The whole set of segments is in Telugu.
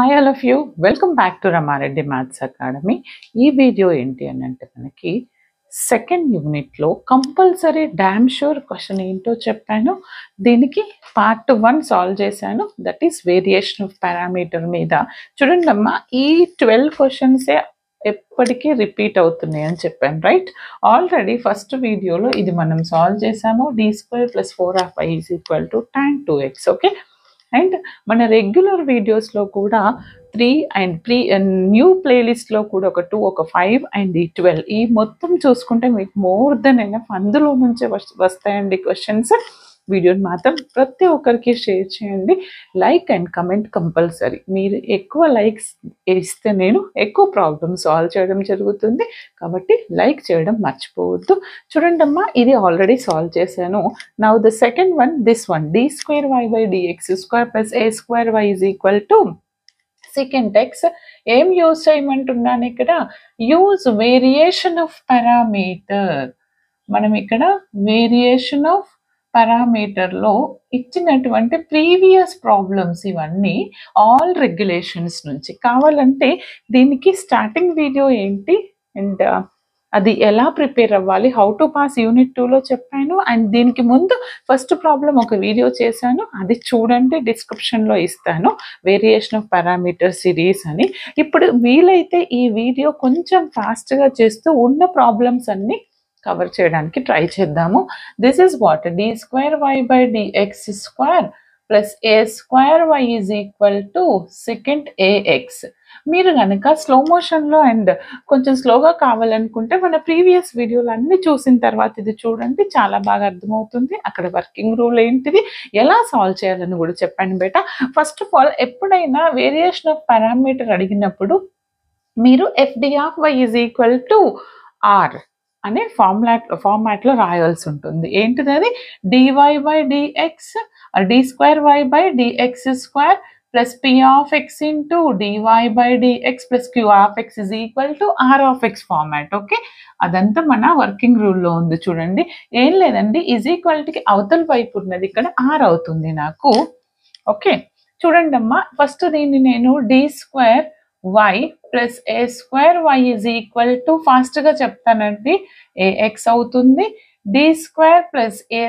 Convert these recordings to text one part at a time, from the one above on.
Hi all of you, welcome back to Rama Reddy maths academy. ఈ వీడియో ఏంటి అని అంటే మనకి సెకండ్ యూనిట్లో కంపల్సరీ డ్యామ్ షూర్ క్వశ్చన్ ఏంటో చెప్పాను. దీనికి పార్ట్ 1 సాల్వ్ చేశాను, that is variation of parameter మీద. చూడండి అమ్మా, ఈ 12 క్వశ్చన్సే ఎప్పటికీ రిపీట్ అవుతున్నాయి అని చెప్పాను, రైట్? ఆల్రెడీ ఫస్ట్ వీడియోలో ఇది మనం సాల్వ్ చేసాము. d² + 4y = tan 2x. Okay, and మన రెగ్యులర్ వీడియోస్లో కూడా 3 అండ్ న్యూ ప్లేలిస్ట్లో కూడా ఒక 2, ఒక 5 అండ్ ఈ 12, ఈ మొత్తం చూసుకుంటే మీకు మోర్ దెన్ ఎనఫ్ అందులో నుంచే వస్తాయండి క్వశ్చన్స్. వీడియోని మాత్రం ప్రతి ఒక్కరికి షేర్ చేయండి. Like and comment compulsory. మీరు ఎక్కువ లైక్స్ ఇస్తే నేను ఎక్కువ ప్రాబ్లమ్ సాల్వ్ చేయడం జరుగుతుంది, కాబట్టి లైక్ చేయడం మర్చిపోవద్దు. చూడండి అమ్మా, ఇది ఆల్రెడీ సాల్వ్ చేశాను. Now the second one, this one, d²y/dx² + a²y = secant x. ఏం యూజ్ చేయమంటున్నాను ఇక్కడ? Use variation of parameter. మనం ఇక్కడ వేరియేషన్ ఆఫ్ పారామీటర్లో ఇచ్చినటువంటి ప్రీవియస్ ప్రాబ్లమ్స్ ఇవన్నీ ఆల్ రెగ్యులేషన్స్ నుంచి. కావాలంటే దీనికి స్టార్టింగ్ వీడియో ఏంటి అండ్ అది ఎలా ప్రిపేర్ అవ్వాలి, హౌ టు పాస్ యూనిట్ 2లో చెప్పాను. అండ్ దీనికి ముందు ఫస్ట్ ప్రాబ్లం ఒక వీడియో చేశాను, అది చూడండి, డిస్క్రిప్షన్లో ఇస్తాను, వేరియేషన్ ఆఫ్ పారామీటర్ సిరీస్ అని. ఇప్పుడు వీలైతే ఈ వీడియో కొంచెం ఫాస్ట్గా చేస్తూ ఉన్న ప్రాబ్లమ్స్ అన్నీ కవర్ చేయడానికి ట్రై చేద్దాము. This is what, d²y/dx² + a²y = secant ax. మీరు కనుక స్లో మోషన్లో అండ్ కొంచెం స్లోగా కావాలనుకుంటే మన ప్రీవియస్ వీడియోలు అన్నీ చూసిన తర్వాత ఇది చూడండి, చాలా బాగా అర్థమవుతుంది. అక్కడ వర్కింగ్ రూల్ ఏంటిది, ఎలా సాల్వ్ చేయాలని కూడా చెప్పండి బేట. ఫస్ట్ ఆఫ్ ఆల్, ఎప్పుడైనా వేరియేషన్ ఆఫ్ పారామీటర్ అడిగినప్పుడు మీరు fd(y) = r అనే ఫార్మాట్లో రాయాల్సి ఉంటుంది. ఏంటిది అది? dy/dx, d²y/dx² + p(x) × dy/dx + q(x) = r(x) format. Okay, అదంతా మన వర్కింగ్ రూల్లో ఉంది. చూడండి, ఏం లేదండి, కి అవతల వైపు ఉన్నది ఇక్కడ r అవుతుంది నాకు. ఓకే, చూడండి అమ్మా, ఫస్ట్ దీన్ని నేను d² y + a² y ఫాస్ట్గా చెప్తానండి, ax అవుతుంది. d² + a²,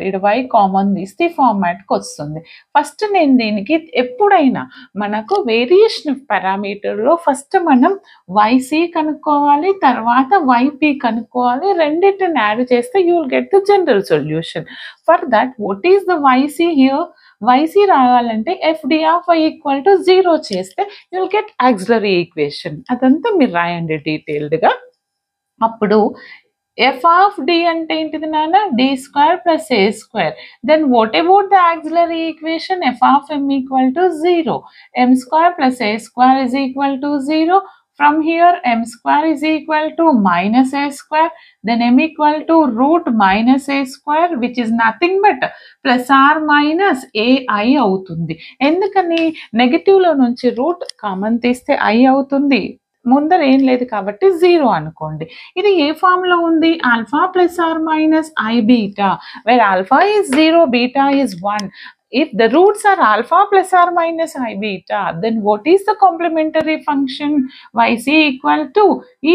ఇక్కడ y కామన్ తీస్తే ఫార్మాట్కి వస్తుంది. ఫస్ట్ నేను దీనికి ఎప్పుడైనా మనకు వేరియేషన్ ఆఫ్ పారామీటర్లో ఫస్ట్ మనం yc కనుక్కోవాలి, తర్వాత yp కనుక్కోవాలి. రెండింటిని యాడ్ చేస్తే you will get the general solution. For that, what is the yc here? yc రావాలంటే fd(y) = 0 చేస్తే you will get auxiliary equation. అదంతా మీరు రాయండి డీటెయిల్డ్గా. అప్పుడు f of d అంటే ఏంటిది నాన్న? d² + a². Then what about the auxiliary equation? f of m = 0, m² + a² = 0. From here, m² = -a², then m = which is nothing but +r-ai అవుతుంది. ఎందుకని? నెగటివ్లో నుంచి రూట్ కామన్ తీస్తే i అవుతుంది, ముందర ఏం లేదు కాబట్టి 0 అనుకోండి. ఇది ఏ ఫామ్లో ఉంది? α ± iβ, where α is 0, β is 1. If the roots are α ± iβ, then what is the complementary function? yc =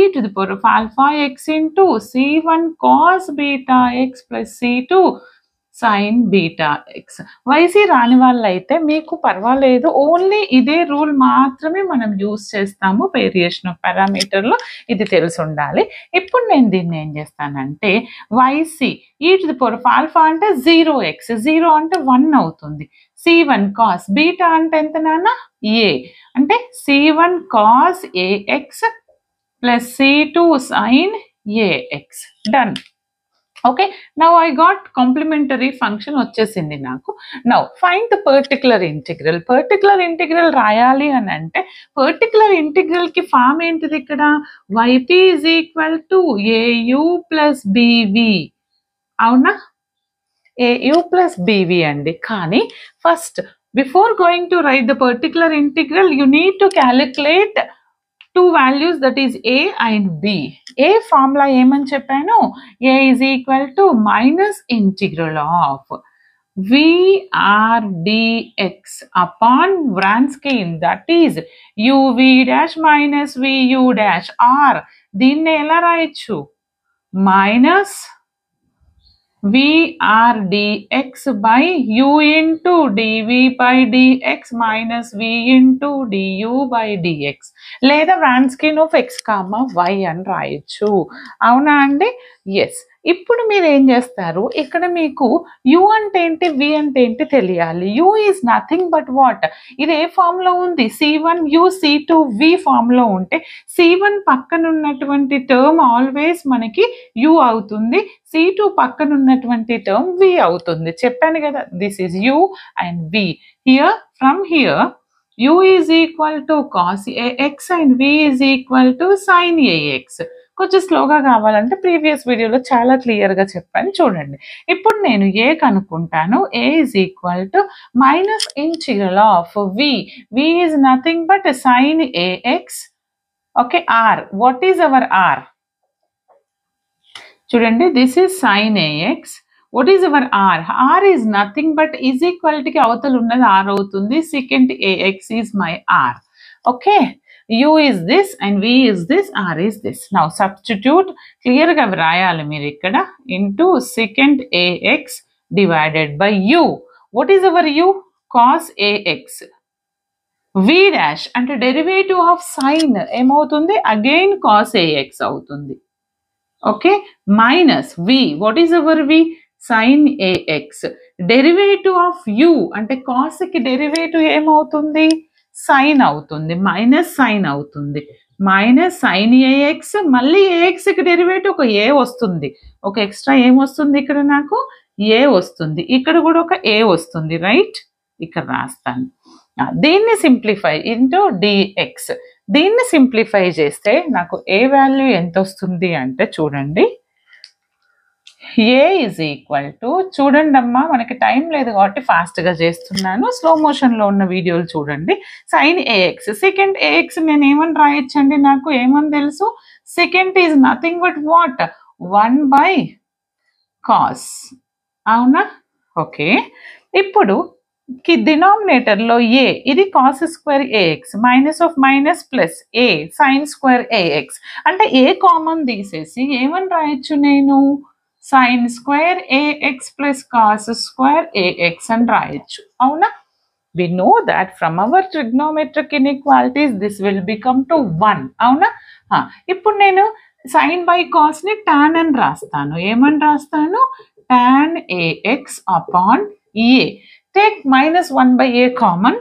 e⁴ x c1 cos βx + c2 sin βx. yc రాని వాళ్ళైతే మీకు పర్వాలేదు, ఓన్లీ ఇదే రూల్ మాత్రమే మనం యూజ్ చేస్తాము వేరియేషన్ ఆఫ్ పారామీటర్లో, ఇది తెలిసి ఉండాలి. ఇప్పుడు నేను దీన్ని ఏం చేస్తానంటే, yc e⁴ అంటే 0x, 0 అంటే 1 అవుతుంది. c1 cos బీటా అంటే ఎంత నాన్న? a అంటే c1 cos ax + c2 sin ax. Done. Okay, now I got complementary function వచ్చేసింది నాకు. Now find the particular integral. Particular integral రాయాలి అని అంటే పర్టికులర్ ఇంటిగ్రల్కి ఫామ్ ఏంటిది ఇక్కడ? yp = au + bv. అవునా? au + bv అండి. కానీ first, before going to right the particular integral, you need to calculate two values, that is a and b. a formula ఏమని చెప్పాను? a = -integral of VRdx upon Wronskian, that is uv dash minus vu dash r. దీన్ని ఎలా రాయొచ్చు? Minus VRdx by u into dv by dx minus v into du by dx, లేదా Wronskian of x, y అని రాయొచ్చు. అవునా అండి? ఎస్. ఇప్పుడు మీరు ఏం చేస్తారు, ఇక్కడ మీకు u అంటే ఏంటి, v అంటే ఏంటి తెలియాలి. u is nothing but what, ఇది ఏ ఫామ్ లో ఉంది, C1u C2v ఫామ్ లో ఉంటే C1 పక్కన ఉన్నటువంటి టర్మ్ ఆల్వేస్ మనకి u అవుతుంది, C2 పక్కన ఉన్నటువంటి టర్మ్ v అవుతుంది. చెప్పాను కదా, this is u and v. Here from here u is equal to cos ax and v is equal to sin ax. కొంచెం స్లోగా కావాలంటే ప్రీవియస్ వీడియోలో చాలా క్లియర్గా చెప్పాను, చూడండి. ఇప్పుడు నేను ఏ కనుక్కుంటాను, A is equal to minus integral of v. v is nothing but sin ax. Okay, r. What is our r? చూడండి, this is sin ax. What is our r? r is nothing but is ఈక్వాలిటీకి అవతల ఉన్నది r అవుతుంది. Second ax is my r. Okay, u is this and v is this, r is this. Now substitute, clear గా వ్రాయాలి మీరు ఇక్కడ, into secant ax divided by u. What is our u? Cos ax. v dash అంటే డెరివేటివ్ ఆఫ్ sin ఏమవుతుంది, అగైన్ cos ax అవుతుంది. Okay, minus v. What is our v? sin ax. Derivative of u అంటే cos కి డెరివేటివ్ ఏమవుతుంది, సైన్ అవుతుంది, మైనస్ సైన్ అవుతుంది. మైనస్ సైన్ ఏఎక్స్, మళ్ళీ ఏఎక్స్కి డెరివేటివ్ ఒక ఏ వస్తుంది, ఒక ఎక్స్ట్రా ఏమొస్తుంది ఇక్కడ నాకు, ఏ వస్తుంది. ఇక్కడ కూడా ఒక ఏ వస్తుంది, రైట్? ఇక్కడ రాస్తాను. దీన్ని సింప్లిఫై ఇంటూ డిఎక్స్. దీన్ని సింప్లిఫై చేస్తే నాకు ఏ వాల్యూ ఎంత వస్తుంది అంటే, చూడండి, ఏ ఈజ్ ఈక్వల్ టు, చూడండి అమ్మా, మనకి టైం లేదు కాబట్టి ఫాస్ట్గా చేస్తున్నాను, స్లో మోషన్లో ఉన్న వీడియోలు చూడండి. సైన్ ఏఎక్స్, సెకండ్ ఏఎక్స్ నేను ఏమని రాయొచ్చండి, నాకు ఏమని తెలుసు, second is nothing but what, 1/cos. అవునా? ఓకే, ఇప్పుడు డినామినేటర్లో ఏ, ఇది cos square ax, minus of minus plus a sine square ax, అంటే ఏ కామన్ తీసేసి ఏమని రాయొచ్చు నేను, sin square ax plus cos square ax అని రాయొచ్చు. అవునా? We know that from our trigonometric inequalities this will become to 1. అవునా? ఇప్పుడు నేను sin by cos ని tan అని రాస్తాను. ఏమని రాస్తాను, tan ax upon a. Take minus 1/a కామన్.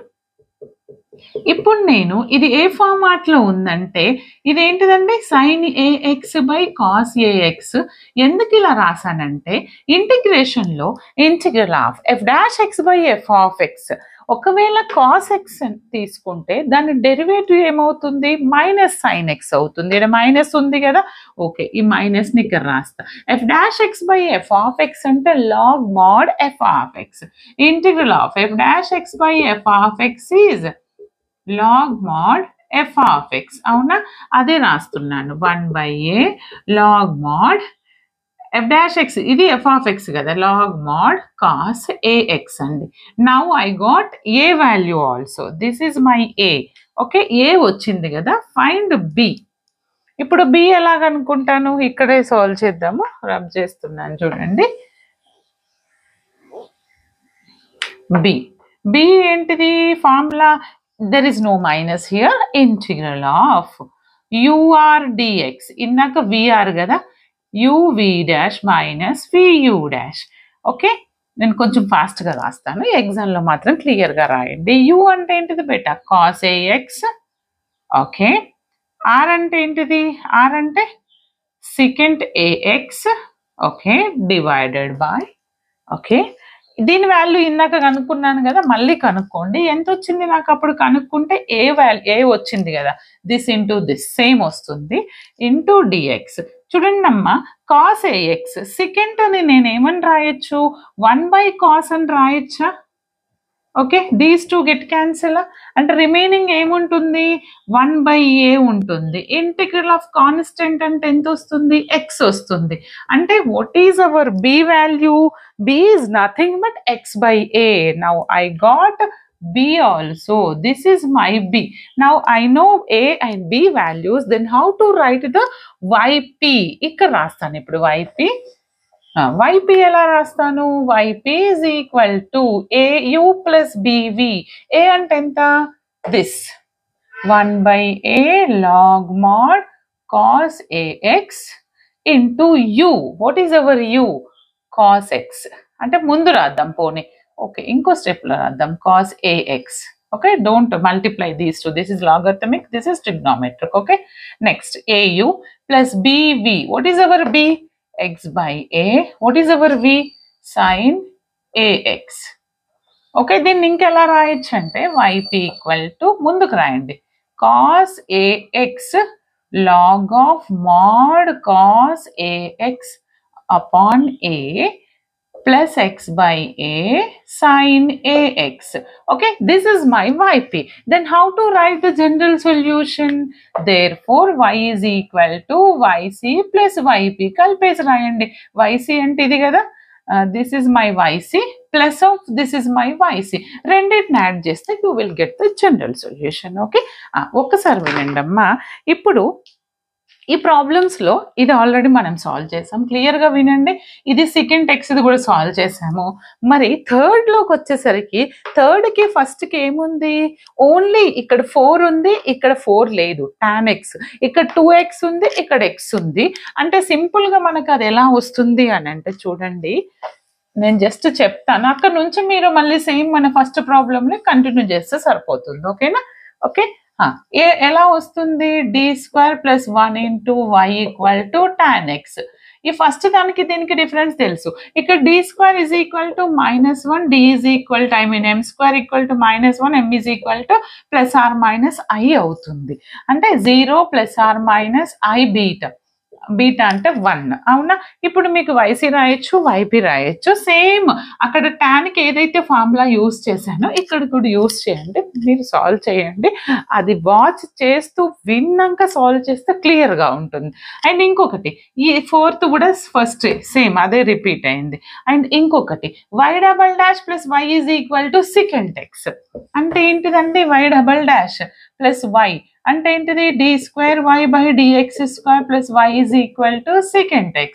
ఇప్పుడు నేను ఇది ఏ ఫార్మాట్ లో ఉందంటే, ఇదేంటిదండి, sine AX by cos AX. ఎందుకు ఇలా రాసానంటే, ఇంటిగ్రేషన్ లో integral of F dash X by F of X, ఒకవేళ కాస్ ఎక్స్ తీసుకుంటే దాని డెరివేటివ్ ఏమవుతుంది, మైనస్ సైన్ ఎక్స్ అవుతుంది. ఇక్కడ మైనస్ ఉంది కదా, ఓకే, ఈ మైనస్ ని ఇక్కడ రాస్తా. F dash X by F of X అంటే log mod F of X. Integral of F dash X by F of X is log mod f of x. అవునా? అదే రాస్తున్నాను, 1/a log mod f dash x, ఇది f of x కదా, log mod cos ax అండి. Now I got a value also, this is my a. Okay, a వచ్చింది కదా, ఫైండ్ b. ఇప్పుడు b ఎలాగనుకుంటాను, ఇక్కడే సాల్వ్ చేద్దాము, రబ్ చేస్తున్నాను చూడండి. b ఏంటిది formula, there is no minus here, integral of ur dx, ఇందాక vr కదా, uv dash minus vu dash. Okay, నేను కొంచెం ఫాస్ట్గా రాస్తాను, ఎగ్జామ్లో మాత్రం క్లియర్గా రాయండి. u అంటే ఏంటిది beta, cos ax. Okay, r అంటే ఏంటిది, r అంటే secant ax. Okay, divided by, okay, దీని వాల్యూ ఇందాక కనుక్కున్నాను కదా, మళ్ళీ కనుక్కోండి ఎంత వచ్చింది నాకు. అప్పుడు కనుక్కుంటే ఏ వాల్యూ, ఏ వచ్చింది కదా, దిస్ ఇంటూ దిస్ సేమ్ వస్తుంది, ఇంటూ డిఎక్స్. చూడండి అమ్మా, కాస్ ఏఎక్స్ సెకండ్ అని నేను ఏమని రాయొచ్చు, 1/cos అని రాయొచ్చా, okay, these two get cancel. అంటే రిమైనింగ్ ఏముంటుంది, 1/a ఉంటుంది. ఇంటిగ్రల్ ఆఫ్ కాన్స్టెంట్ అంటే ఎంత వస్తుంది, x వస్తుంది. అంటే what is hour b value, b is nothing but x/a. Now I got b also. This is my b. Now I know a and b values. Then how to write the yp? ఇక్కడ రాస్తాను ఇప్పుడు yp. yp ఎలా రాస్తాను, yp is equal to au plus bv. a అంటే ఎంత, this 1/a log mod cos ax into u. What is our u, cos x. అంటే ముందు రాద్దాం పోనీ, ఓకే ఇంకో స్టెప్లో రాద్దాం, cos ax. okay, don't multiply these two. This is logarithmic, this is trigonometric. okay, next au plus bv. what is our b, x/a. what is our v, sin ax. Okay, దీన్ని ఇంకెలా రాయొచ్చు అంటే yp ఈక్వల్ టు, ముందుకు రాయండి, cos ax log of mod cos ax upon a plus x/a sin ax. okay, this is my yp. then how to write the general solution? therefore y is equal to yc plus yp. కలిపేసి రాయండి, yc అంటే ఇది కదా, this is my yc plus of this is my yc. రెండింటిని యాడ్ చేస్తే you will get the general solution. Okay, ఒక్కసారి వినండి అమ్మా. ఇప్పుడు ఈ ప్రాబ్లమ్స్లో ఇది ఆల్రెడీ మనం సాల్వ్ చేసాం, క్లియర్గా వినండి. ఇది సెకండ్ టెక్స్ట్, ఇది కూడా సాల్వ్ చేసాము. మరి థర్డ్లోకి వచ్చేసరికి, థర్డ్కి ఫస్ట్కి ఏముంది, ఓన్లీ ఇక్కడ 4 ఉంది, ఇక్కడ 4 లేదు, tan x. ఇక్కడ 2x ఉంది, ఇక్కడ x ఉంది. అంటే సింపుల్గా మనకు అది ఎలా వస్తుంది అని అంటే చూడండి, నేను జస్ట్ చెప్తాను, అక్కడ నుంచి మీరు మళ్ళీ సేమ్ మన ఫస్ట్ ప్రాబ్లమ్ని కంటిన్యూ చేస్తే సరిపోతుంది. ఓకేనా, ఓకే. ఎలా వస్తుంది, d² + 1 × y = tan x. ఈ ఫస్ట్ దానికి దీనికి డిఫరెన్స్ తెలుసు. ఇక్కడ d² = -1, d m² = -1, m ± i అవుతుంది. అంటే 0 ± i బీటా. బీటా అంటే 1, అవునా. ఇప్పుడు మీకు yc రాయొచ్చు, yp రాయొచ్చు. సేమ్ అక్కడ టాన్కి ఏదైతే ఫార్ములా యూజ్ చేశానో ఇక్కడ కూడా యూజ్ చేయండి, మీరు సాల్వ్ చేయండి. అది వాచ్ చేస్తూ విన్నాక సాల్వ్ చేస్తే క్లియర్గా ఉంటుంది. అండ్ ఇంకొకటి, ఈ 4th కూడా ఫస్ట్ సేమ్ అదే రిపీట్ అయింది. అండ్ ఇంకొకటి y" + y = secant x. అంటే ఏంటిదండి, y" + y అంటే ఏంటిది, d² y/dx² + y = secant x.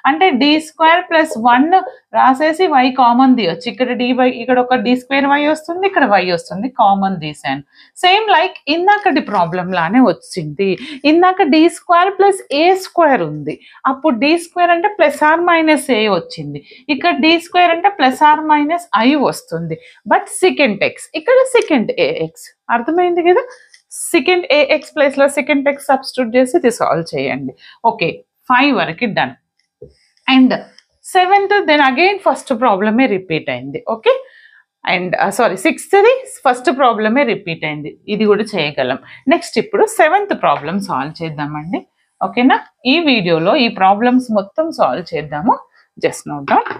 అంటే d² + 1 రాసేసి y కామన్ తీయొచ్చు. ఇక్కడ ఒక d² y వస్తుంది, ఇక్కడ y వస్తుంది, కామన్ తీసాను. సేమ్ లైక్ ఇందాకటి ప్రాబ్లం లానే వచ్చింది. ఇందాక d² + a² ఉంది, అప్పుడు d² అంటే ± a వచ్చింది. ఇక్కడ d² అంటే ± i వస్తుంది. బట్ secant x, ఇక్కడ secant ax. అర్థమైంది కదా. secant ax ప్లేస్లో secant x సబ్స్టిట్యూట్ చేసి ఇది సాల్వ్ చేయండి. ఓకే, 5 వరకు done. And 7th then again first ప్రాబ్లమే రిపీట్ అయింది. Okay, and sorry 6th first ప్రాబ్లమే రిపీట్ అయింది, ఇది కూడా చేయగలం. నెక్స్ట్ ఇప్పుడు 7th ప్రాబ్లం సాల్వ్ చేద్దామండి. ఓకేనా, ఈ వీడియోలో ఈ ప్రాబ్లమ్స్ మొత్తం సాల్వ్ చేద్దాము. Just note down.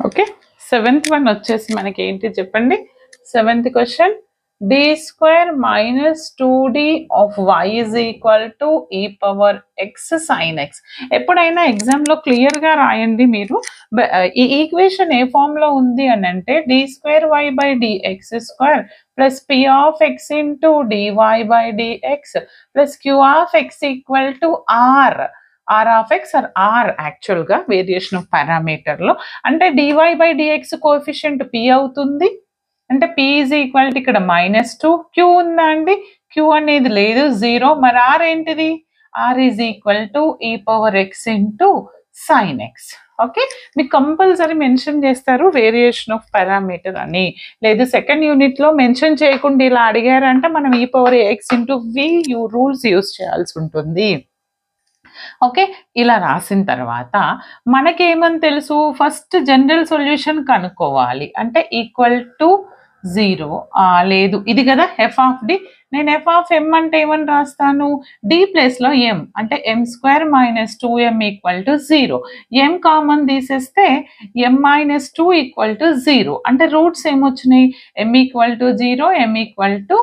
Okay, 7th one వచ్చేసి మనకి ఏంటి చెప్పండి. 7th question, d² - 2d of y = e⁻x sin x. ఎప్పుడైనా ఎగ్జామ్లో క్లియర్గా రాయండి మీరు. ఈ ఈక్వేషన్ ఏ ఫామ్లో ఉంది అని అంటే d² y/dx² + p of x × dy/dx + q of x = r. r of x or r యాక్చువల్గా వేరియేషన్ ఆఫ్ పారామీటర్లో. అంటే dy/dx కోఎఫిషియంట్ p అవుతుంది. అంటే p = ఇక్కడ -2. q ఉందా అండి, q అనేది లేదు, 0. మరి r ఏంటిది, r = e⁻x × sin x. Okay, మీకు కంపల్సరీ మెన్షన్ చేస్తారు వేరియేషన్ ఆఫ్ పారామీటర్ అని. లేదు సెకండ్ యూనిట్లో మెన్షన్ చేయకుండా ఇలా అడిగారంటే మనం e⁻x × v రూల్స్ యూజ్ చేయాల్సి ఉంటుంది. ఓకే, ఇలా రాసిన తర్వాత మనకేమని తెలుసు, ఫస్ట్ జనరల్ సొల్యూషన్ కనుక్కోవాలి. అంటే ఈక్వల్ టు 0 లేదు ఇది కదా ఎఫ్ ఆఫ్ డి. నేను ఎఫ్ ఆఫ్ ఎం అంటే ఏమని రాస్తాను, డి ప్లేస్లో ఎం అంటే m² - 2m = 0. ఎం కామన్ తీసేస్తే m - 2 = 0. అంటే రూట్స్ ఏమొచ్చినాయి, m = 0, m = 2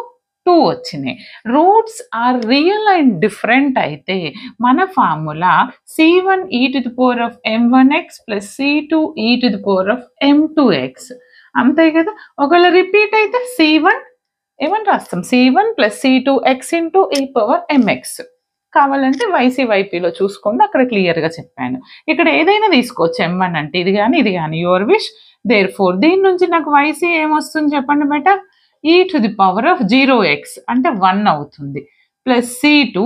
వచ్చినాయి. Roots are real and different అయితే మన ఫార్ములా c1e⁻m1x + c2e⁻m2x అంతే కదా. ఒకవేళ రిపీట్ అయితే c1 ఏమని రాస్తాం, c1 + c2x e⁻mx. కావాలంటే YC/YPలో చూసుకోండి, అక్కడ క్లియర్గా చెప్పాను. ఇక్కడ ఏదైనా తీసుకోవచ్చు, m1 అంటే ఇది కానీ ఇది కానీ, యువర్ విష్. దేర్ఫోర్ దీని నుంచి నాకు YC ఏమొస్తుంది చెప్పండి బేట, e⁻0x అంటే 1 అవుతుంది, plus c2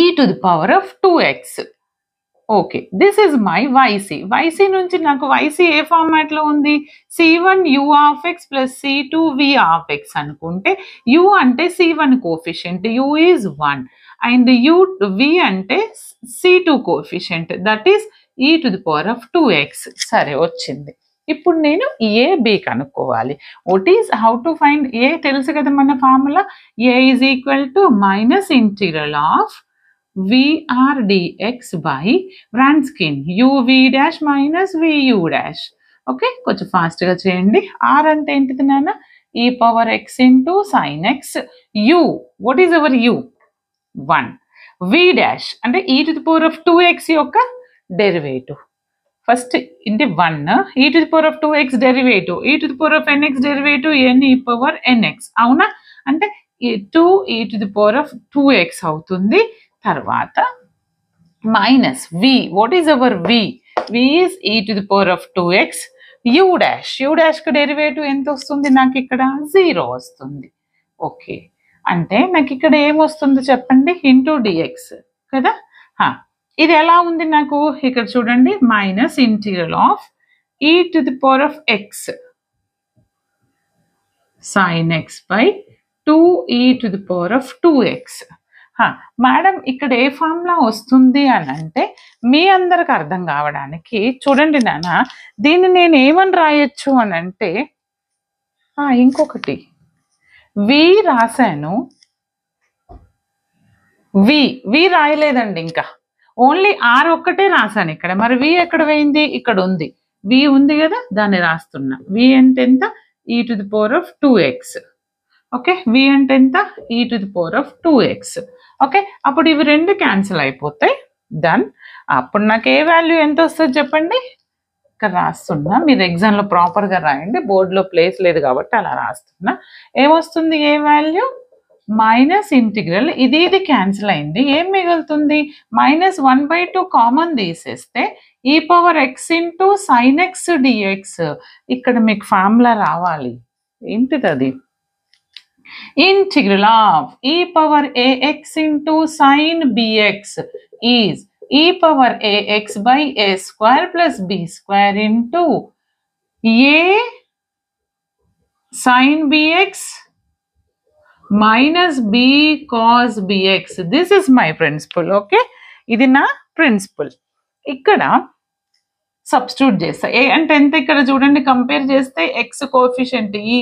e⁻2x. Okay, this is my YC. YC నుంచి నాకు YC ఏ ఫార్మాట్లో ఉంది, c1u(x) + c2v(x) అనుకుంటే u అంటే c1 coefficient, u is 1, and v అంటే c2 coefficient, that is e⁻2x. సరే వచ్చింది. ఇప్పుడు నేను ఏ బి కనుక్కోవాలి. What is, how to find A తెలుసు కదా మన formula, A is equal to -ఇంటిగ్రల్ ఆఫ్ vr dx by Wronskian uv' minus vu'. Okay, కొంచెం ఫాస్ట్గా చేయండి. r అంటే ఏంటిది నాన్న, e⁻x sin x. u, what is hour u, 1. v' అంటే e⁻2x యొక్క డెరివేటివ్. ఫస్ట్ ఇంటి 1, e⁻2x derivative, e⁻nx derivative n(e)⁻nx. అవునా, అంటే 2e⁻2x అవుతుంది. తర్వాత minus v, what is our v, v is e⁻2x. u'కి డెరివేటివ్ ఎంత వస్తుంది నాకు ఇక్కడ, 0 వస్తుంది. ఓకే, అంటే నాకు ఇక్కడ ఏమొస్తుంది చెప్పండి, dx కదా. ఇది ఎలా ఉంది నాకు ఇక్కడ చూడండి, -integral of e⁻x sin x by 2e⁻2x. Madam ఇక్కడ ఏ ఫార్ములా వస్తుంది అని అంటే, మీ అందరికి అర్థం కావడానికి చూడండి నాన్న, దీన్ని నేను ఏమని రాయొచ్చు అని అంటే, ఇంకొకటి v రాశాను, v రాయలేదండి, ఇంకా ఓన్లీ r ఒక్కటే రాశాను ఇక్కడ. మరి v ఎక్కడ పోయింది, ఇక్కడ ఉంది, v ఉంది కదా, దాన్ని రాస్తున్నా. v అంటే ఎంత, e⁻2x. ఓకే, v అంటే ఎంత, e⁻2x. ఓకే, అప్పుడు ఇవి రెండు క్యాన్సిల్ అయిపోతాయి. డన్. అప్పుడు నాకు ఏ వాల్యూ ఎంత వస్తుంది చెప్పండి, ఇక్కడ రాస్తున్నా, మీరు ఎగ్జామ్లో ప్రాపర్గా రాయండి, బోర్డులో ప్లేస్ లేదు కాబట్టి అలా రాస్తున్నా. ఏమొస్తుంది ఏ వాల్యూ, -ఇంటిగ్రల్, ఇది క్యాన్సిల్ అయింది, ఏం మిగులుతుంది, -1/2 కామన్ తీసేస్తే e⁻x sin x dx. ఇక్కడ మీకు ఫార్ములా రావాలి, ఏంటిది అది, integral of e⁻ax sin bx is e⁻ax by a² plus b² into a sin bx minus b cos bx. This is my principle. Okay, ఇది నా ప్రిన్సిపల్. ఇక్కడ సబ్స్టిట్యూట్ చేస్తా. ఏ అంటే ఎంత, ఇక్కడ చూడండి కంపేర్ చేస్తే ఎక్స్ కోఎఫిషియంట్, ఈ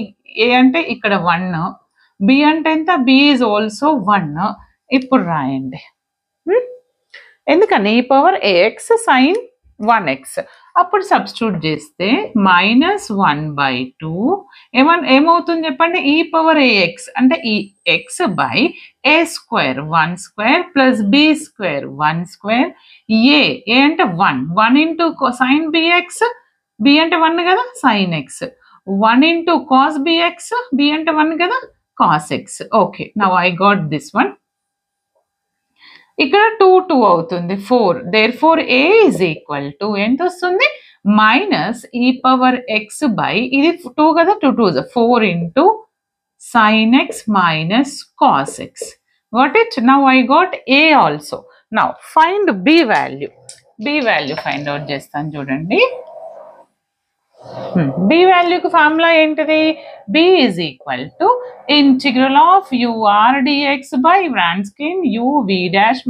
ఏ అంటే ఇక్కడ 1, బి అంటే ఎంత, బి ఈజ్ ఆల్సో 1. ఇప్పుడు రాయండి, ఎందుకని e⁻ax sin 1x. అప్పుడు సబ్స్టిట్యూట్ చేస్తే -1/2 ఏమవుతుంది చెప్పండి, e⁻ax అంటే ఈ x by a² 1² plus b² 1², ఏ అంటే 1 ఇంటూ sin bx, b అంటే 1 కదా, sin x, 1 into cos bx, b అంటే 1 కదా, cos x. Okay, now I got this one. ఇక్కడ 2 అవుతుంది, 4. Therefore A is equal to ఎంత వస్తుంది, -e⁻x బై, ఇది 2 కదా, 2 2 4 into sin x minus cos x. Got it? Now I got a also. Now find b value. b value find out చేస్తాను చూడండి. b value కు ఫార్ములా ఏంటిది, b is equal to integral of ur dx by Wronskian uv'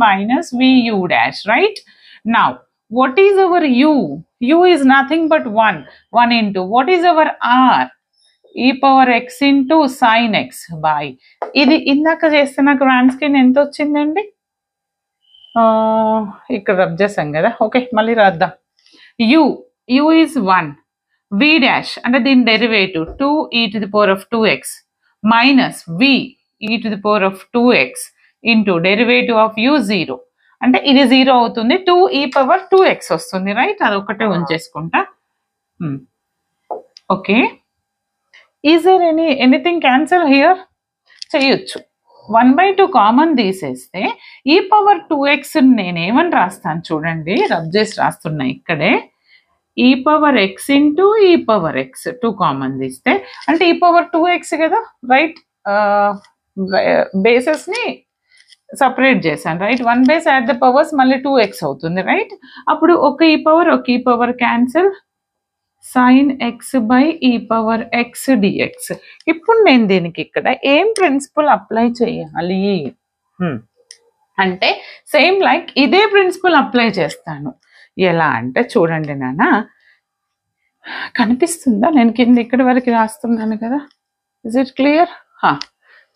minus vu', right? Now what is our u? U is nothing but 1 into what is our r? ఈ power X into sine X by ఇది ఇందాక చేస్తే నాకు రాన్స్కిన్ ఎంత వచ్చిందండి, ఇక్కడ రబ్ చేసాం కదా. ఓకే మళ్ళీ రాద్దాం. యు ఈజ్ 1, వి డాష్ అంటే దీని derivative 2e to the power of 2x minus v e to the power of 2x into derivative of u 0 అంటే ఇది 0 అవుతుంది, 2e పవర్ 2x వస్తుంది రైట్. అదొకటే ఉంచేసుకుంటా. Okay is there anything cancel here? చేయొచ్చు. 1/2 కామన్ తీసేస్తే ఈ పవర్ 2x నేనేమని రాస్తాను చూడండి, రబ్ చేసి రాస్తున్నా ఇక్కడే. ఈ power X into e power X 2 common తీస్తే అంటే ఈ పవర్ 2x కదా రైట్. బేసెస్ని సపరేట్ చేశాను right. 1 base add the powers మళ్ళీ 2x అవుతుంది రైట్. అప్పుడు ఒక ఈ power cancel, sign X by ఈ పవర్ ఎక్స్ డిఎక్స్. ఇప్పుడు నేను దీనికి ఇక్కడ ఏం ప్రిన్సిపల్ అప్లై చేయాలి అంటే సేమ్ లైక్ ఇదే ప్రిన్సిపల్ అప్లై చేస్తాను. ఎలా అంటే చూడండి నాన్న, కనిపిస్తుందా? నేను కింద ఇక్కడి వరకు రాస్తున్నాను కదా, ఇజ్ ఇట్ క్లియర్?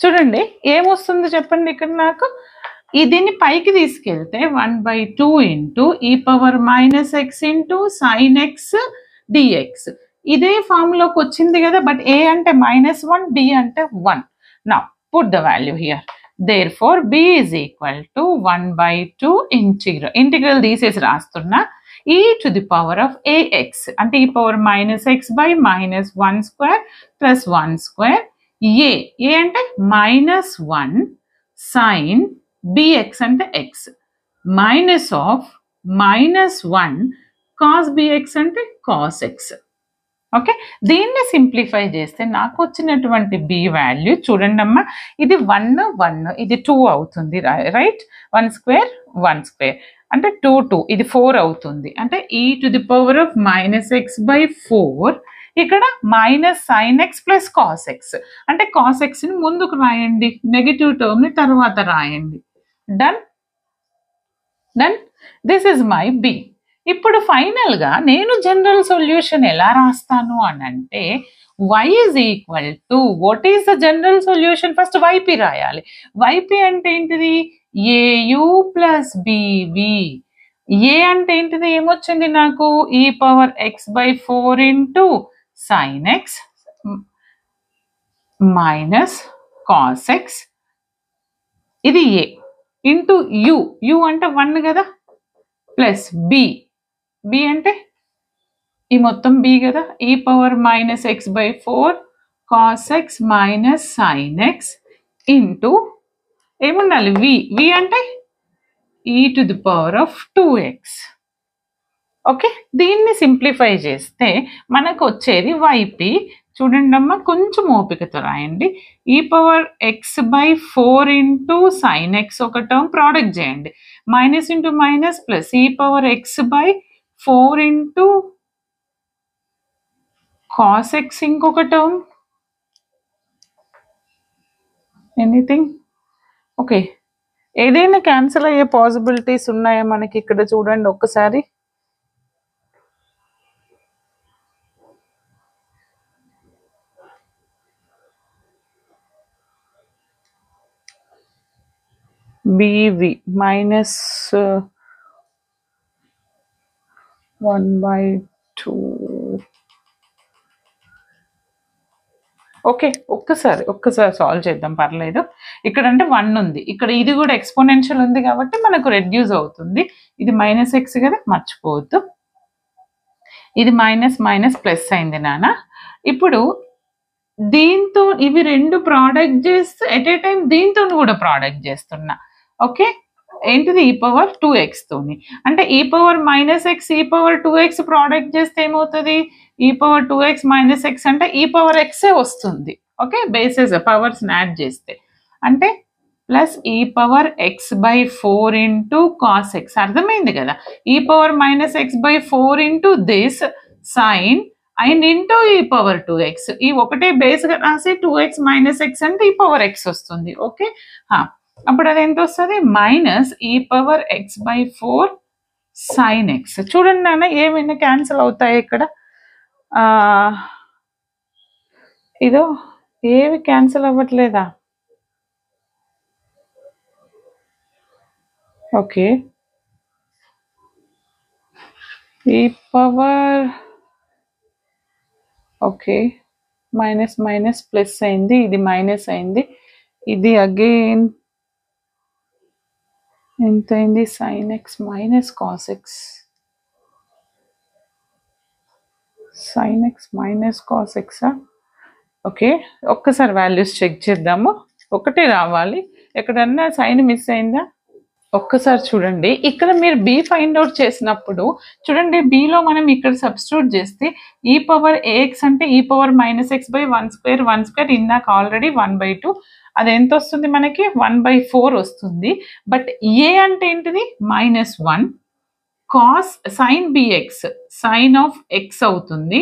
చూడండి ఏమొస్తుందో చెప్పండి. ఇక్కడ నాకు దీన్ని పైకి తీసుకెళ్తే 1/2 into e power minus x into sine x dx ఇదే ఫార్ములోకి వచ్చింది కదా. బట్ ఏ అంటే -1, డి అంటే 1. Now put the value here. Therefore b is equal to 1/2 integral తీసేసి రాస్తున్నా e to the power of ax అంటే ఈ power -x by -1 square plus 1 square A అంటే -1 సైన్ bx అంటే x minus of -1 cos bx అంటే కాస్ x. ఓకే దీన్ని సింప్లిఫై చేస్తే నాకు వచ్చినటువంటి బి వాల్యూ చూడండి అమ్మా, ఇది 1 1 ఇది 2 అవుతుంది రైట్. 1 స్క్వేర్ 1 స్క్వేర్ అంటే 2 2 ఇది 4 అవుతుంది. అంటే e to the power of -x/4 ఇక్కడ minus sine x plus cos x అంటే కాస్ ఎక్స్ని ముందుకు రాయండి, నెగిటివ్ టర్మ్ని తర్వాత రాయండి. Done done this is my b. ఇప్పుడు ఫైనల్గా నేను జనరల్ సొల్యూషన్ ఎలా రాస్తాను అని అంటే y is equal to what is the general solution? First yp రాయాలి. yp అంటే ఏంటిది? au plus bv. ఏ అంటే ఏంటిది? ఏమొచ్చింది నాకు? ఈ power x/4 into sine X minus cos X ఇది ఏ ఇంటూ యు అంటే 1 కదా ప్లస్ బి అంటే ఈ మొత్తం బి కదా, e power -x/4 cos X minus sine X into ఏముండాలి వి అంటే e to the power of 2x. Okay దీన్ని సింప్లిఫై చేస్తే మనకు వచ్చేది yp. చూడండి అమ్మ కొంచెం ఓపికతో రాయండి. ఈ power x/4 into sine X ఒక టర్మ్ ప్రోడక్ట్ చేయండి, మైనస్ ఇంటూ మైనస్ ప్లస్ ఈ power x/4 into cos X ఇంకొక టర్మ్ ఎనీథింగ్. ఓకే ఏదైనా క్యాన్సిల్ అయ్యే పాసిబిలిటీస్ ఉన్నాయా మనకి ఇక్కడ? చూడండి ఒక్కసారి. బీవి -1/2. ఓకే ఒక్కసారి సాల్వ్ చేద్దాం పర్లేదు. ఇక్కడ అంటే 1 ఉంది, ఇక్కడ ఇది కూడా ఎక్స్పోనెన్షియల్ ఉంది కాబట్టి మనకు రెడ్యూస్ అవుతుంది. ఇది -x కదా మర్చిపోవద్దు, ఇది మైనస్ ప్లస్ అయింది నాన్న. ఇప్పుడు దీంతో ఇవి రెండు ప్రోడక్ట్ చేస్తే ఎట్ ఏ టైం దీంతో కూడా ప్రోడక్ట్ చేస్తున్నా. ఓకే ఏంటిది? ఈ పవర్ 2x తోని అంటే ఈ పవర్ -x ఈ పవర్ 2x ప్రోడక్ట్ చేస్తే ఏమవుతుంది? ఈ పవర్ 2x - x అంటే ఈ పవర్ xే వస్తుంది. ఓకే బేసెస్ పవర్స్ యాడ్ చేస్తే అంటే ప్లస్ ఈ power x/4 into cos X. అర్థమైంది కదా? E power -x/4 into this sine and into e power 2x. ఈ ఒకటే బేస్గా రాసి 2x - x అంటే ఈ పవర్ x వస్తుంది. ఓకే అప్పుడు అది ఎంత వస్తుంది? Minus e power x/4 sign X. చూడండి నాన్న ఏమైనా క్యాన్సిల్ అవుతాయి ఇక్కడ? ఇదో ఏవి క్యాన్సిల్ అవ్వట్లేదా? ఓకే, ఈ power okay, minus minus plus అయింది, ఇది మైనస్ అయింది, ఇది అగైన్ ఎంత అయింది? Sine X minus cos X, sine X minus cos ఎక్సా? ఓకే, ఒక్కసారి వాల్యూస్ చెక్ చేద్దాము. ఒకటి రావాలి, ఎక్కడన్నా సైన్ మిస్ అయిందా? ఒక్కసారి చూడండి, ఇక్కడ మీరు బి ఫైండ్ అవుట్ చేసినప్పుడు చూడండి, బిలో మనం ఇక్కడ సబ్స్టిట్యూట్ చేస్తే ఈ పవర్ ఏఎక్స్ అంటే ఈ పవర్ మైనస్ ఎక్స్ బై 1/2, 1/2 ఇందాక ఆల్రెడీ 1/2, అది ఎంత వస్తుంది మనకి? 1/4 వస్తుంది. బట్ ఏ అంటే ఏంటిది? -1 cos sine bx, sine of x అవుతుంది,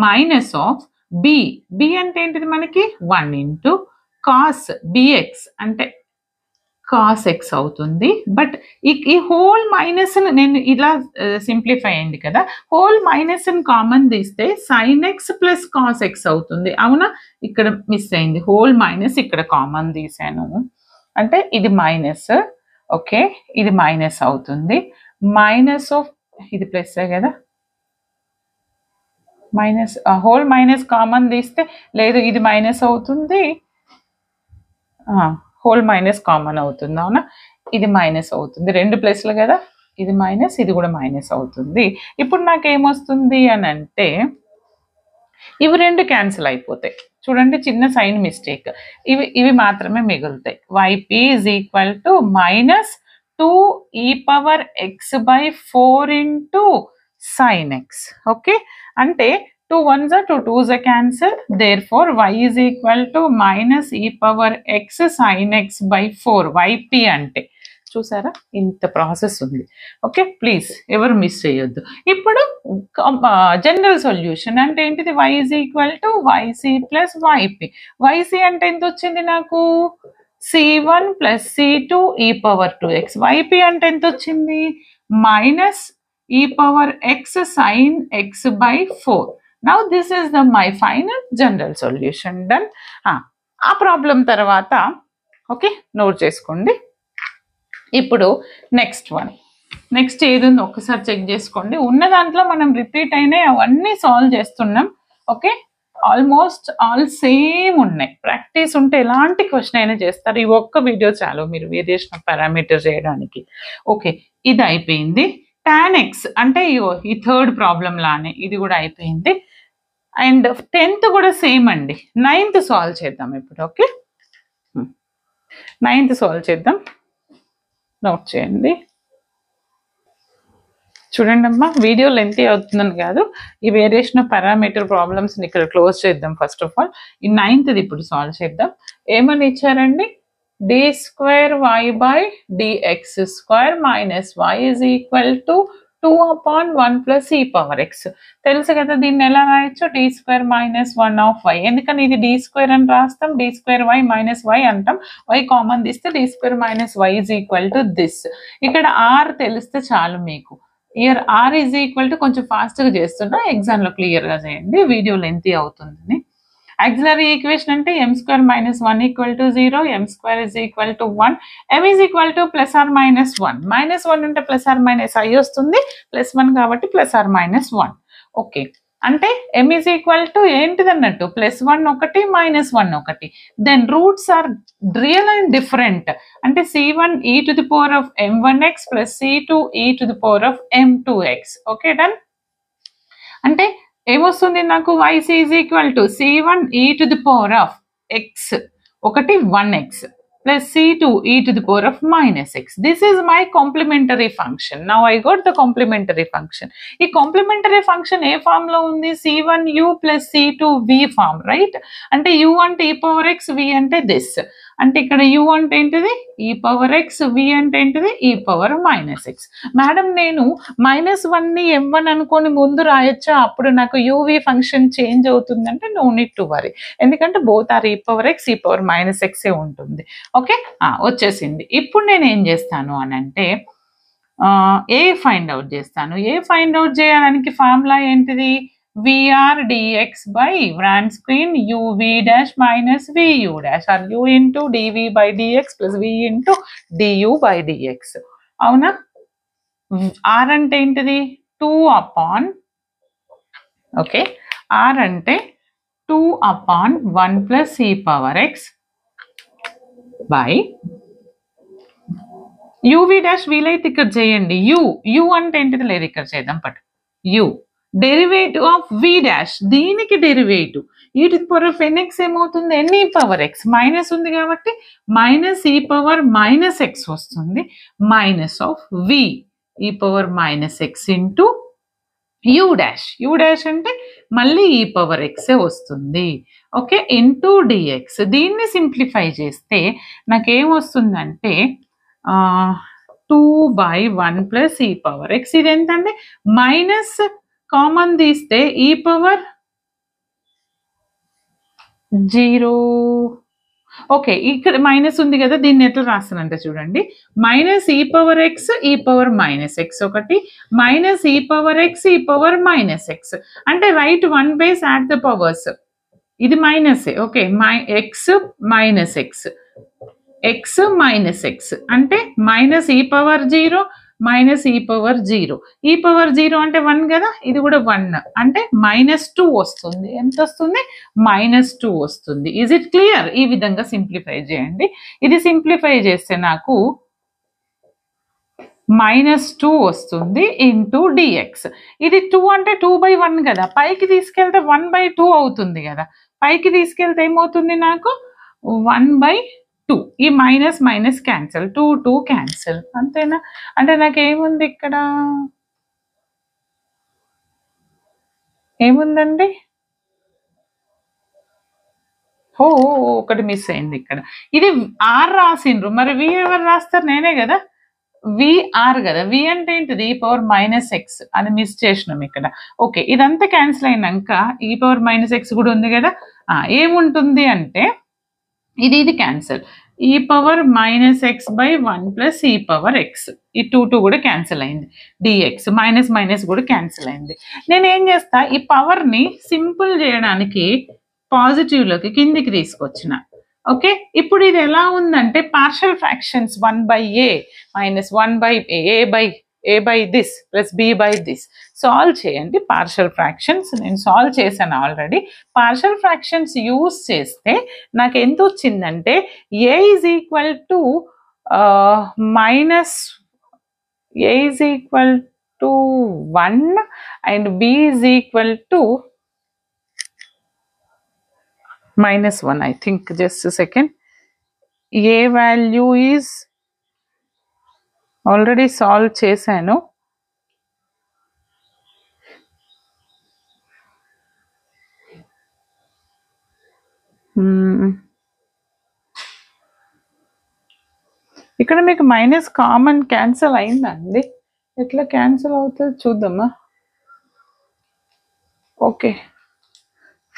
మైనస్ ఆఫ్ బి, బి అంటే ఏంటిది మనకి? 1 ఇంటూ కాస్ బిఎక్స్ అంటే కాస్ ఎక్స్ అవుతుంది. బట్ ఈ హోల్ మైనస్ నేను ఇలా సింప్లిఫై అయింది కదా, హోల్ మైనస్ కామన్ తీస్తే sine x plus cos x అవుతుంది. అవునా? ఇక్కడ మిస్ అయింది, హోల్ మైనస్ ఇక్కడ కామన్ తీసాను అంటే ఇది మైనస్. ఓకే, ఇది మైనస్ అవుతుంది, మైనస్ ఆఫ్ ఇది ప్లస్ కదా, మైనస్ హోల్ మైనస్ కామన్ తీస్తే లేదు, ఇది మైనస్ అవుతుంది, హోల్ మైనస్ కామన్ అవుతుంది. అవునా? ఇది మైనస్ అవుతుంది, రెండు ప్లస్లు కదా, ఇది మైనస్, ఇది కూడా మైనస్ అవుతుంది. ఇప్పుడు నాకు ఏమొస్తుంది అని అంటే ఇవి రెండు క్యాన్సిల్ అయిపోతాయి. చూడండి, చిన్న సైన్ మిస్టేక్, ఇవి మాత్రమే మిగులుతాయి. YP is equal to -2e⁴ into sine X. Okay, అంటే 2 1s are 2 2s are cancel, therefore y is equal to -e⁴x sin x by 4, yp అంటే చూసారా, ఇంత ప్రాసెస్ ఉంది. ఓకే, ప్లీజ్ ఎవరు మిస్ చేయొద్దు. ఇప్పుడు జనరల్ సొల్యూషన్ అంటే ఏంటిది? y is equal to yc plus yp. yc అంటే ఎంత వచ్చింది నాకు? c1 plus c2 e⁴2x. yp అంటే ఎంత వచ్చింది? -e⁴x sin x by 4. Now this is my final general solution. Done. ఆ ప్రాబ్లం తర్వాత ఓకే నోట్ చేసుకోండి. ఇప్పుడు నెక్స్ట్ ఏది ఉందో ఒక్కసారి చెక్ చేసుకోండి. ఉన్న దాంట్లో మనం రిపీట్ అయినాయి అవన్నీ సాల్వ్ చేస్తున్నాం. ఓకే, ఆల్మోస్ట్ ఆల్ సేమ్ ఉన్నాయి. ప్రాక్టీస్ ఉంటే ఎలాంటి క్వశ్చన్ అయినా చేస్తారు. ఈ ఒక్క వీడియో చాలు మీరు వేరియేషన్ ఆఫ్ పారామీటర్ చేయడానికి. ఓకే, ఇది అయిపోయింది. tan x అంటే ఈ థర్డ్ ప్రాబ్లం లానే ఇది కూడా అయిపోయింది. అండ్ 10th కూడా సేమ్ అండి. 9th సాల్వ్ చేద్దాం ఇప్పుడు. ఓకే, 9th సాల్వ్ చేద్దాం. నోట్ చేయండి. చూడండి అమ్మా, వీడియో లెంతీ అవుతుందని కాదు, ఈ వేరియేషన్ ఆఫ్ పారామీటర్ ప్రాబ్లమ్స్ని ఇక్కడ క్లోజ్ చేద్దాం. ఫస్ట్ ఆఫ్ ఆల్ ఈ 9th ఇప్పుడు సాల్వ్ చేద్దాం. ఏమని ఇచ్చారండి? d²y/dx² - y is equal to 2/1 + e⁴x. తెలుసు కదా, దీన్ని ఎలా రాయొచ్చు? d² - 1 of y. ఎందుకని ఇది d² అని రాస్తాం, d²y - y అంటాం. y కామన్ తీస్తే d² - y is equal to this. ఇక్కడ r తెలిస్తే చాలు మీకు. Year r is equal to, కొంచెం ఫాస్ట్గా చేస్తున్నా, ఎగ్జామ్లో క్లియర్గా చేయండి, వీడియో లెంతీ అవుతుందని. ఆక్సిలరీ ఈక్వేషన్ అంటే m² - 1 = 0, m² is equal to 1, m is equal to +or -1. -1 అంటే +or - i వస్తుంది, +1 కాబట్టి +or -1. ఓకే, అంటే m is equal to ఏంటిది అన్నట్టు? +1 ఒకటి, -1 ఒకటి. Then roots are real and different. అంటే c1 e⁴m1x + c2 e⁴m2x. Okay, done. అంటే ఏమొస్తుంది నాకు? yc is equal to c1 e⁴x ఒకటి 1x plus c2 e⁻⁻x. This is my complementary function. Now I got the complementary function. ఈ complementary function ఏ ఫామ్ లో ఉంది? c1u plus c2v form, right? అంటే u అంటే e⁴x, v అంటే దిస్. అంటే ఇక్కడ u అంటే ఏంటిది? e⁴x, v అంటే ఏంటిది? e⁻⁻x. మేడం నేను -1ని m1 అనుకొని ముందు రాయొచ్చా? అప్పుడు నాకు uv ఫంక్షన్ చేంజ్ అవుతుందంటే నో నీడ్ టు వరీ, ఎందుకంటే బోత్ ఆర్ e⁴x, e⁻⁻x ఉంటుంది. ఓకే, వచ్చేసింది. ఇప్పుడు నేను ఏం చేస్తాను అని అంటే ఏ ఫైండ్ అవుట్ చేస్తాను. ఏ ఫైండ్ అవుట్ చేయడానికి ఫార్ములా ఏంటిది? vr dx by Van screen uv dash minus vu dash or u into dv by dx plus v into du by dx. అవునా? r అంటే ఏంటిది 2 upon, ఓకే, r అంటే 2 upon 1 plus e power x by uv dash వీలైతే ఇక్కడ చేయండి, u అంటే ఏంటిది లేదు ఇక్కడ చేద్దాం, but u derivative of v dash, దీనికి derivative e to the power of nx ఏమవుతుంది, n e power x minus ఉంది కాబట్టి minus e power minus x వస్తుంది, minus of v e power minus x into u dash అంటే మళ్ళీ e పవర్ x వస్తుంది, ఓకే, ఇంటూ dx. దీన్ని సింప్లిఫై చేస్తే నాకేం వస్తుందంటే 2/1 ప్లస్ ఈ పవర్ ఎక్స్, ఇది ఎంతండి మైనస్ కామన్ తీస్తే ఈ పవర్ 0, ఓకే, ఇక్కడ మైనస్ ఉంది కదా, దీన్ని ఎట్లా రాస్తానంటే చూడండి, minus e power X e power minus X ఒకటి, minus e power X e power minus X, అంటే right one base add the powers, ఇది minus, okay, X minus X, X minus X అంటే minus e power 0 minus e power 0, e power 0 అంటే 1 కదా, ఇది కూడా 1 అంటే -2 వస్తుంది, ఎంత వస్తుంది -2 వస్తుంది. Is it clear? ఈ విధంగా సింప్లిఫై చేయండి. ఇది సింప్లిఫై చేస్తే నాకు -2 వస్తుంది ఇంటూ డిఎక్స్. ఇది 2 అంటే 2/1 కదా, పైకి తీసుకెళ్తే 1/2 అవుతుంది కదా, పైకి తీసుకెళ్తే ఏమవుతుంది నాకు 1/2, ఈ మైనస్ మైనస్ క్యాన్సల్, 2 క్యాన్సల్, అంతేనా? అంటే నాకు ఏముంది ఇక్కడ, ఏముందండి, ఒకటి మిస్ అయింది ఇక్కడ, ఇది ఆర్ రాసిండ్రు, మరి వి ఎవరు రాస్తారు, నేనే కదా, విఆర్ కదా, వి అంటే ఏంటిది ఈ పవర్ మైనస్ ఎక్స్ అని మిస్ చేసినాం ఇక్కడ, ఓకే, ఇదంతా క్యాన్సిల్ అయినాక ఈ పవర్ మైనస్ ఎక్స్ కూడా ఉంది కదా, ఏముంటుంది అంటే ఇది క్యాన్సిల్, ఈ power minus X by 1 plus ఈ పవర్ ఎక్స్, ఈ 2 కూడా క్యాన్సిల్ అయింది, డిఎక్స్ మైనస్ మైనస్ కూడా క్యాన్సిల్ అయింది. నేను ఏం చేస్తా, ఈ పవర్ని సింపుల్ చేయడానికి పాజిటివ్లోకి కిందికి తీసుకొచ్చిన, ఓకే. ఇప్పుడు ఇది ఎలా ఉందంటే partial fractions 1/a minus 1/a by this plus b by this solve చేయండి. పార్షియల్ ఫ్రాక్షన్స్ నేను సాల్వ్ చేశాను ఆల్రెడీ. పార్షియల్ ఫ్రాక్షన్స్ యూజ్ చేస్తే నాకు ఎంత వచ్చిందంటే a is equal to -1 and b is equal to -1. I think just a second. A value is already solve చేశాను. ఇక్కడ మీకు మైనస్ కామన్ క్యాన్సిల్ అయిందండి, ఎట్లా క్యాన్సిల్ అవుతుంది చూద్దామా. ఓకే,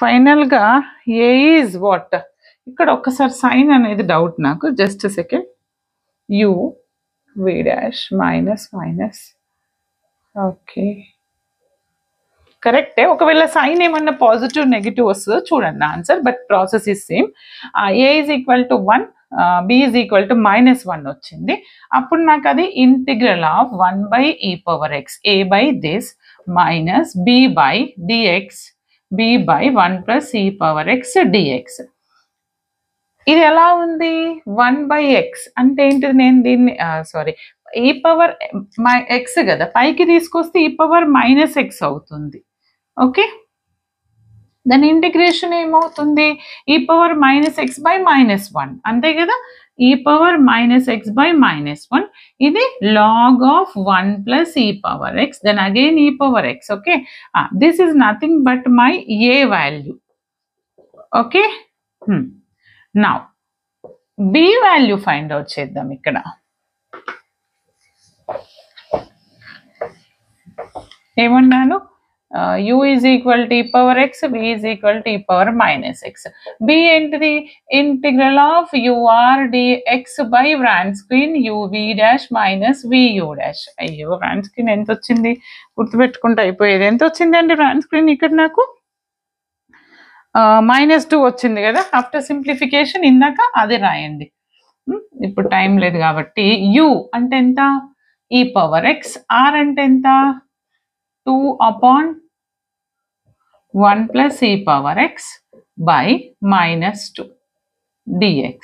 ఫైనల్గా ఏ ఈజ్ వాట్, ఇక్కడ ఒక్కసారి సైన్ అనేది డౌట్ నాకు, just second, u v dash minus minus, okay కరెక్టే. ఒకవేళ సైన్ ఏమన్నా పాజిటివ్ నెగిటివ్ వస్తుందో చూడండి answer, but process is same. A is equal to 1, b is equal to -1 వచ్చింది. అప్పుడు నాకు అది integral of 1/e power x a by this minus b by dx b by 1 plus e power x dx. ఇది ఎలా ఉంది 1/x అంటే ఏంటిది, నేను దీన్ని సారీ ఈ పవర్ x కదా, పైకి తీసుకొస్తే ఈ పవర్ -x అవుతుంది, ఓకే. దాని ఇంటిగ్రేషన్ ఏమవుతుంది ఈ పవర్ -x బై -1, అంతే కదా, ఈ పవర్ -x బై -1, ఇది లాగ్ ఆఫ్ 1 ప్లస్ ఈ పవర్ x, దెన్ అగైన్ ఈ power x, okay. This is nothing but my A value, okay. Now B value find out చేద్దాం. ఇక్కడ ఏమన్నాను, u is equal to e power x, v is equal to e power minus x. b ఏంటిది? ఇంటిగ్రల్ ఆఫ్ ur dx by Wronskian uv dash minus vu dash. అయ్యో వ్రాన్ స్క్రీన్ ఎంత వచ్చింది గుర్తుపెట్టుకుంటే అయిపోయేది. ఎంత వచ్చిందండి వ్రాన్ స్క్రీన్ ఇక్కడ నాకు? -2 వచ్చింది కదా. ఆఫ్టర్ సింప్లిఫికేషన్ ఇందాక అది రాయండి. ఇప్పుడు టైం లేదు కాబట్టి u అంటే ఎంత? e power x. r అంటే ఎంత? 2/1 plus e power x by -2 dx.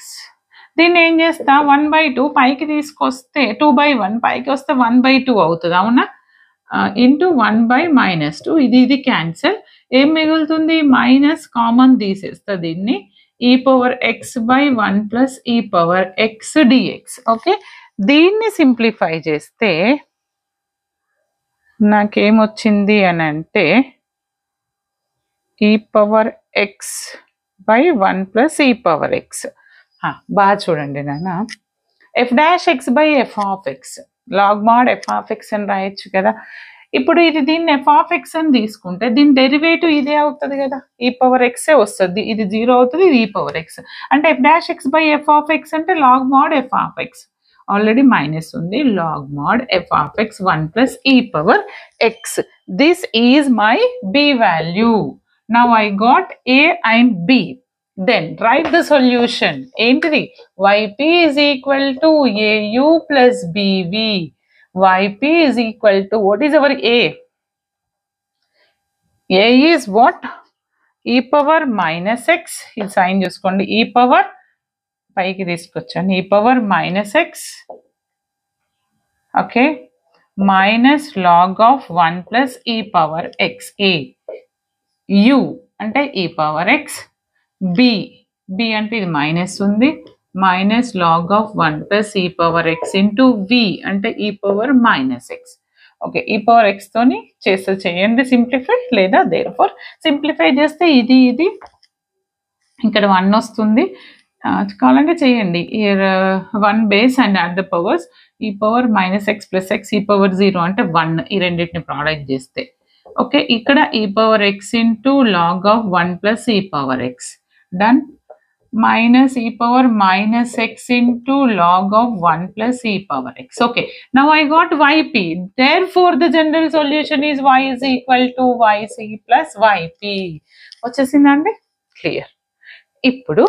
దీన్ని ఏం చేస్తా? 1/2 పైకి తీసుకొస్తే 2/1 పైకి వస్తే 1/2 అవుతుంది అవునా? ఇంటూ 1/-2 ఇది క్యాన్సల్. ఏం మిగులుతుంది? మైనస్ కామన్ తీసేస్తా దీన్ని. e power x by 1 plus e power x dx. Okay, దీన్ని సింప్లిఫై చేస్తే నాకేమొచ్చింది అని అంటే e power x by 1 plus e power x. బాగా చూడండి నాన్న, f dash x by f of x log mod f of x అని రాయొచ్చు కదా. ఇప్పుడు ఇది దీన్ని f ఆఫ్ x అని తీసుకుంటే దీని డెరివేటివ్ ఇదే అవుతుంది కదా, e పవర్ x వస్తుంది. ఇది 0 అవుతుంది, ఇది e పవర్ x. అంటే f dash x by f of x అంటే log mod f of x. Already minus ఉంది. Log mod f of x 1 plus e power x. This is my b value. Now I got a and b. Then write the solution. ఏంటిది? yp is equal to au plus bv. yp is equal to, what is our a? a is what? e power minus x. ఇది సైన్ చూసుకోండి. e పవర్ పైకి తీసుకొచ్చాను. e power minus x, okay, minus log of 1 plus e power x. a u అంటే e పవర్ x. b అంటే ఇది మైనస్ ఉంది, minus log of 1 plus e power x into v అంటే e power minus x. Okay, e power x తోని చేయండి సింప్లిఫై, లేదా దేర్ఫోర్ సింప్లిఫై చేస్తే ఇది ఇక్కడ 1 వస్తుంది. కావాలంటే చేయండి. 1 base and add the powers. e power minus x plus x e power 0 అంటే 1. ఈ రెండింటిని ప్రోడక్ట్ చేస్తే ఓకే, ఇక్కడ e power x into log of 1 plus e power x. Done. Minus e power minus x into log of 1 plus e power x. Okay, now I got yp. Therefore the general solution is y is equal to yc plus yp. వచ్చేసిందండి? క్లియర్. ఇప్పుడు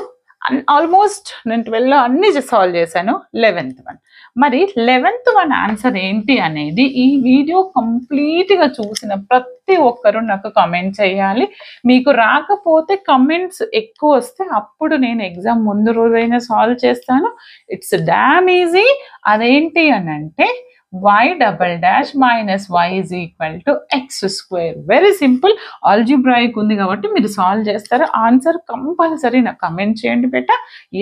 ఆల్మోస్ట్ నేను 12 అన్ని సాల్వ్ చేశాను. 11th one. మరి 11th వన్ ఆన్సర్ ఏంటి అనేది ఈ వీడియో కంప్లీట్గా చూసిన ప్రతి ఒక్కరు నాకు కమెంట్ చేయాలి. మీకు రాకపోతే కమెంట్స్ ఎక్కువ వస్తే అప్పుడు నేను ఎగ్జామ్ ముందు రోజైనా సాల్వ్ చేస్తాను. It's dam easy. అదేంటి అని అంటే y double dash minus y is equal to x square. Very simple. Algebraic ఉంది కాబట్టి మీరు సాల్వ్ చేస్తారు. ఆన్సర్ కంపల్సరీ నాకు కమెంట్ చేయండి బేటా.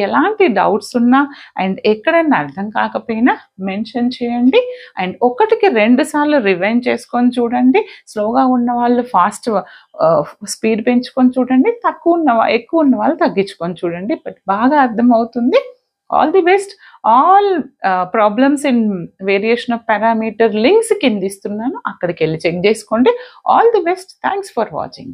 ఎలాంటి డౌట్స్ ఉన్నా అండ్ ఎక్కడైనా అర్థం కాకపోయినా మెన్షన్ చేయండి. అండ్ 1కి 2 సార్లు రివైండ్ చేసుకొని చూడండి. స్లోగా ఉన్న వాళ్ళు ఫాస్ట్ స్పీడ్ పెంచుకొని చూడండి. ఎక్కువ ఉన్న వాళ్ళు తగ్గించుకొని చూడండి. బట్ బాగా అర్థమవుతుంది. All the best. All problems in variation of parameter links కింద ఇస్తున్నాను, అక్కడికి వెళ్ళి చెక్ చేసుకోండి. All the best. Thanks for watching.